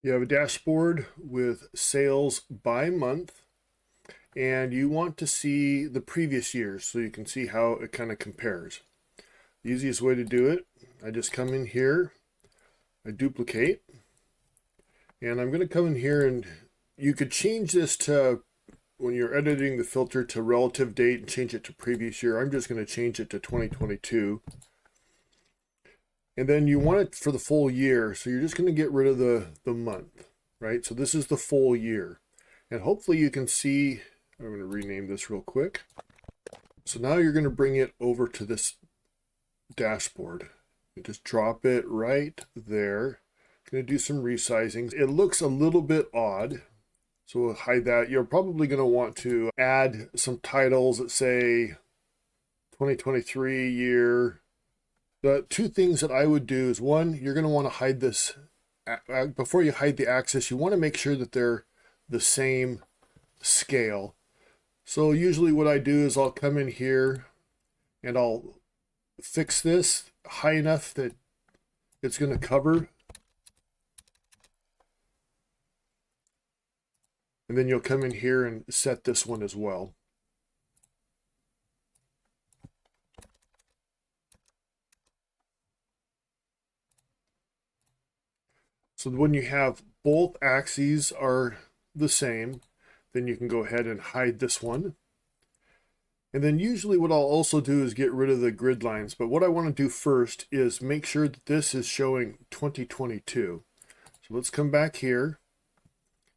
You have a dashboard with sales by month, and you want to see the previous years so you can see how it kind of compares. The easiest way to do it, I just come in here, I duplicate, and I'm going to come in here and you could change this to, when you're editing the filter, to relative date and change it to previous year. I'm just going to change it to 2022. And then you want it for the full year, so you're just going to get rid of the month, right? So this is the full year. And hopefully you can see, I'm going to rename this real quick. So now you're going to bring it over to this dashboard. You just drop it right there. Going to do some resizing. It looks a little bit odd, so we'll hide that. You're probably going to want to add some titles that say 2023 year. The two things that I would do is, one, you're going to want to hide this. Before you hide the axis, you want to make sure that they're the same scale. So usually what I do is I'll come in here and I'll fix this high enough that it's going to cover. And then you'll come in here and set this one as well. So when you have both axes are the same, then you can go ahead and hide this one. And then usually what I'll also do is get rid of the grid lines. But what I want to do first is make sure that this is showing 2022. So let's come back here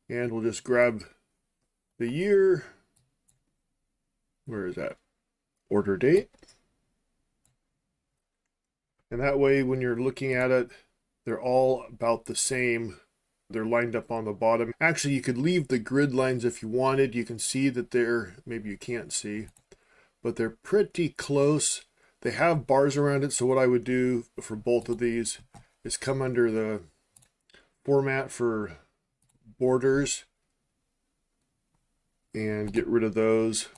and we'll just grab the year. Where is that? Order date. And that way when you're looking at it, they're all about the same. They're lined up on the bottom. Actually, you could leave the grid lines if you wanted. You can see that they're, maybe you can't see, but they're pretty close. They have bars around it. So what I would do for both of these is come under the format for borders and get rid of those.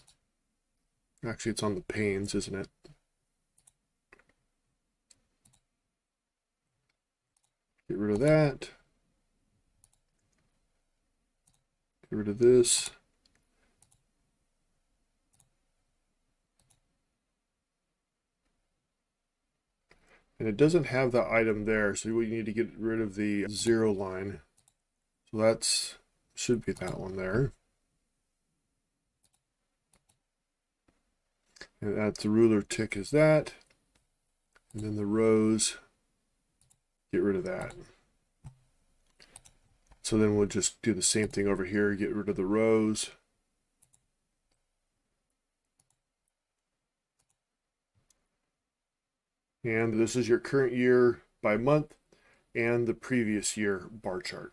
Actually, it's on the panes, isn't it? Get rid of that. Get rid of this. And it doesn't have the item there, so we need to get rid of the 0 line. So that's, should be that one there. And that's the ruler tick is that. And then the rows, get rid of that. So then we'll just do the same thing over here, get rid of the rows. And this is your current year by month and the previous year bar chart.